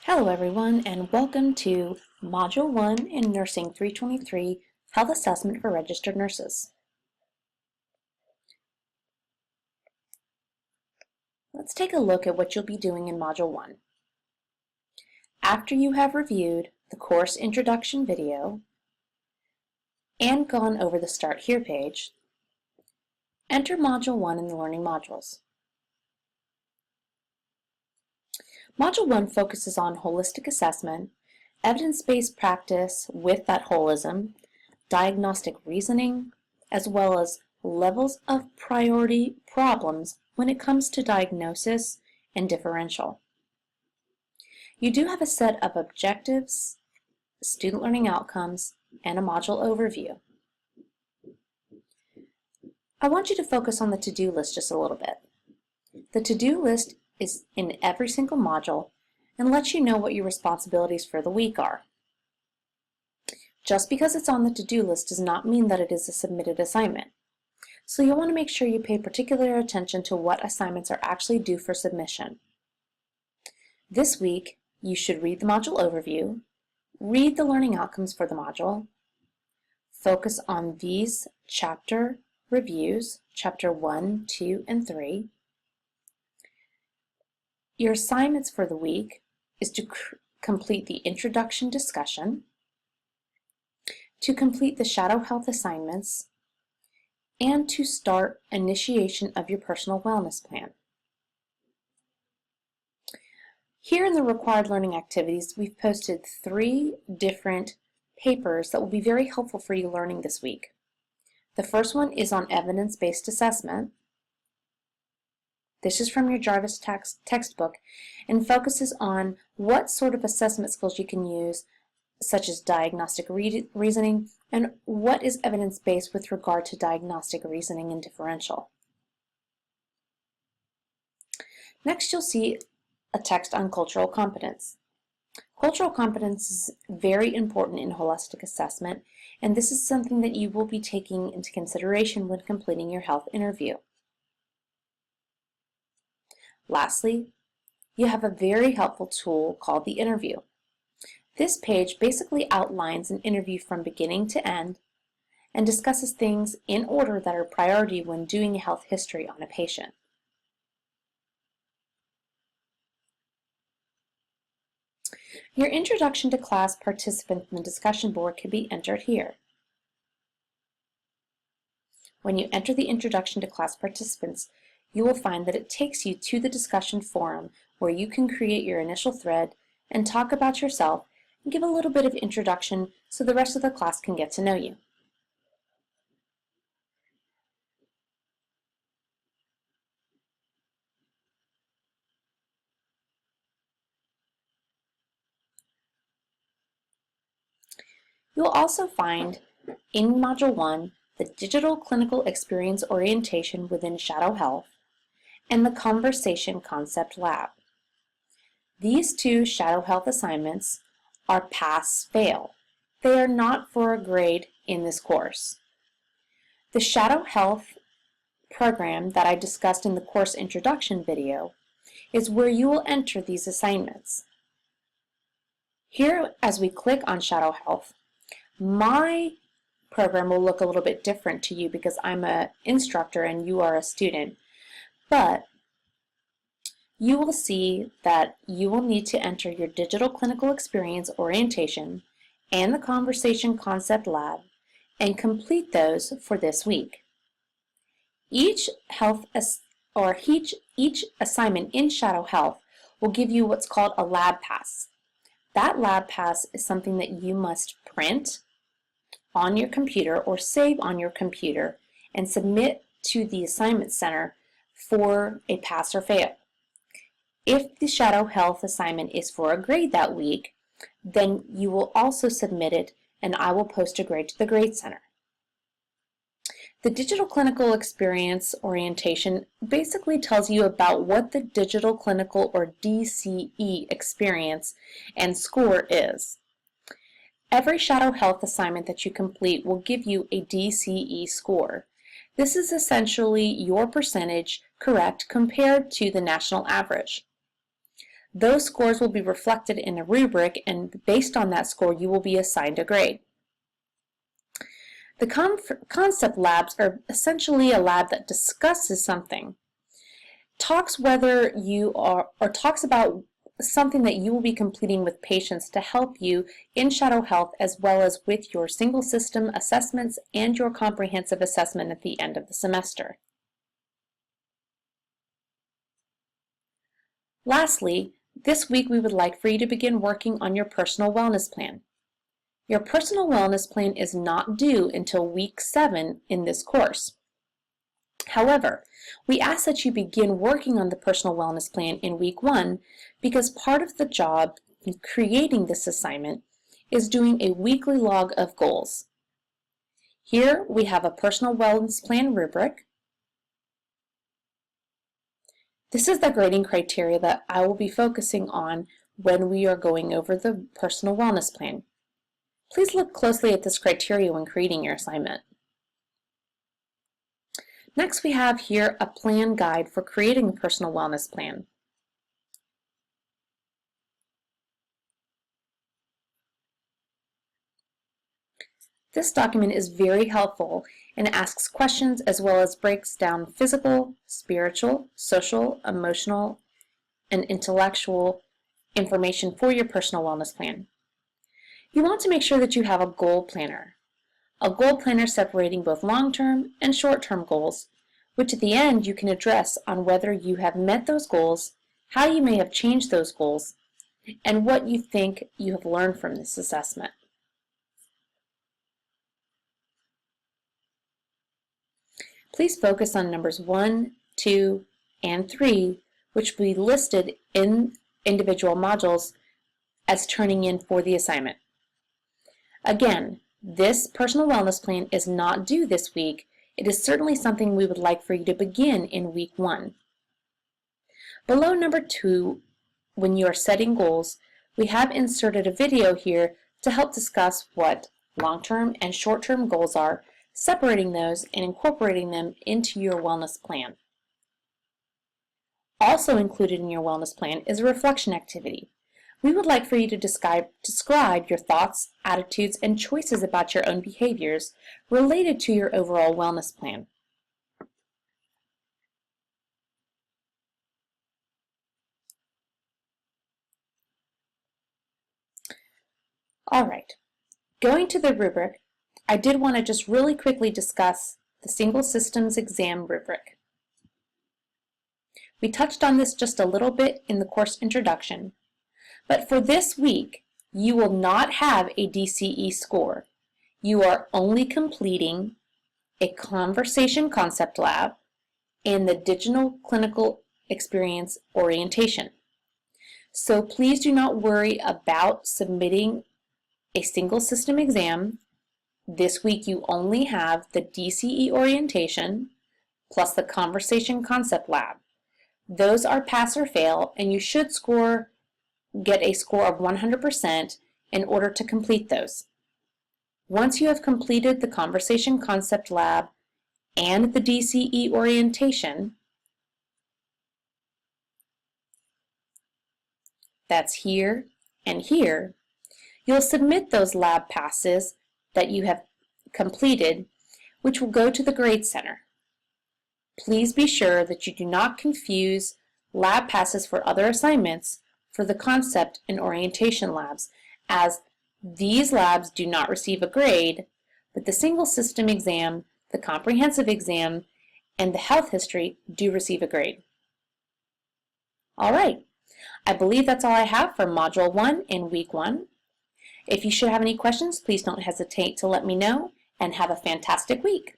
Hello everyone, and welcome to Module 1 in Nursing 323, Health Assessment for Registered Nurses. Let's take a look at what you'll be doing in Module 1. After you have reviewed the course introduction video and gone over the Start Here page, enter Module 1 in the Learning Modules. Module 1 focuses on holistic assessment, evidence-based practice with that holism, diagnostic reasoning, as well as levels of priority problems when it comes to diagnosis and differential. You do have a set of objectives, student learning outcomes, and a module overview. I want you to focus on the to-do list just a little bit. The to-do list is in every single module and lets you know what your responsibilities for the week are. Just because it's on the to-do list does not mean that it is a submitted assignment. So you'll want to make sure you pay particular attention to what assignments are actually due for submission. This week, you should read the module overview, read the learning outcomes for the module, focus on these chapter reviews, chapter 1, 2, and 3. Your assignments for the week is to complete the introduction discussion, to complete the shadow health assignments, and to start initiation of your personal wellness plan. Here in the required learning activities, we've posted 3 different papers that will be very helpful for you learning this week. The first one is on evidence-based assessment. This is from your Jarvis textbook and focuses on what sort of assessment skills you can use, such as diagnostic reasoning, and what is evidence-based with regard to diagnostic reasoning and differential. Next, you'll see a text on cultural competence. Cultural competence is very important in holistic assessment, and this is something that you will be taking into consideration when completing your health interview. Lastly, you have a very helpful tool called the interview. This page basically outlines an interview from beginning to end and discusses things in order that are priority when doing a health history on a patient. Your introduction to class participant in the discussion board can be entered here. When you enter the introduction to class participants, you will find that it takes you to the discussion forum where you can create your initial thread and talk about yourself and give a little bit of introduction so the rest of the class can get to know you. You'll also find in Module 1 the Digital Clinical Experience Orientation within Shadow Health and the Conversation Concept Lab. These 2 Shadow Health assignments are pass-fail. They are not for a grade in this course. The Shadow Health program that I discussed in the course introduction video is where you will enter these assignments. Here, as we click on Shadow Health, my program will look a little bit different to you because I'm an instructor and you are a student. But you will see that you will need to enter your Digital Clinical Experience Orientation and the Conversation Concept Lab and complete those for this week. Each assignment in Shadow Health will give you what's called a lab pass. That lab pass is something that you must print on your computer or save on your computer and submit to the assignment center for a pass or fail. If the Shadow Health assignment is for a grade that week, then you will also submit it and I will post a grade to the Grade Center. The Digital Clinical Experience Orientation basically tells you about what the Digital Clinical or DCE experience and score is. Every Shadow Health assignment that you complete will give you a DCE score. This is essentially your percentage correct compared to the national average. Those scores will be reflected in a rubric, and based on that score, you will be assigned a grade. The concept labs are essentially a lab that discusses something, talks about something that you will be completing with patients to help you in Shadow Health, as well as with your single system assessments and your comprehensive assessment at the end of the semester. Lastly, this week we would like for you to begin working on your personal wellness plan. Your personal wellness plan is not due until week 7 in this course. However, we ask that you begin working on the personal wellness plan in week 1 because part of the job in creating this assignment is doing a weekly log of goals. Here we have a personal wellness plan rubric. This is the grading criteria that I will be focusing on when we are going over the personal wellness plan. Please look closely at this criteria when creating your assignment. Next, we have here a plan guide for creating a personal wellness plan. This document is very helpful and asks questions as well as breaks down physical, spiritual, social, emotional, and intellectual information for your personal wellness plan. You want to make sure that you have a goal planner. A goal planner separating both long-term and short-term goals, which at the end you can address on whether you have met those goals, how you may have changed those goals, and what you think you have learned from this assessment. Please focus on numbers 1, 2, and 3, which will be listed in individual modules as turning in for the assignment. Again, this personal wellness plan is not due this week. It is certainly something we would like for you to begin in week 1. Below number 2, when you are setting goals, we have inserted a video here to help discuss what long-term and short-term goals are, separating those and incorporating them into your wellness plan. Also included in your wellness plan is a reflection activity. We would like for you to describe your thoughts, attitudes, and choices about your own behaviors related to your overall wellness plan. All right, going to the rubric, I did want to just really quickly discuss the single systems exam rubric. We touched on this just a little bit in the course introduction, but for this week, you will not have a DCE score. You are only completing a conversation concept lab and the digital clinical experience orientation. So please do not worry about submitting a single system exam. This week you only have the DCE orientation plus the conversation concept lab. Those are pass or fail, and you should get a score of 100% in order to complete those. Once you have completed the conversation concept lab and the DCE orientation, that's here and here, you'll submit those lab passes that you have completed, which will go to the Grade Center. Please be sure that you do not confuse lab passes for other assignments for the concept and orientation labs, as these labs do not receive a grade, but the single system exam, the comprehensive exam, and the health history do receive a grade. All right, I believe that's all I have for Module 1 in Week 1. If you should have any questions, please don't hesitate to let me know, and have a fantastic week.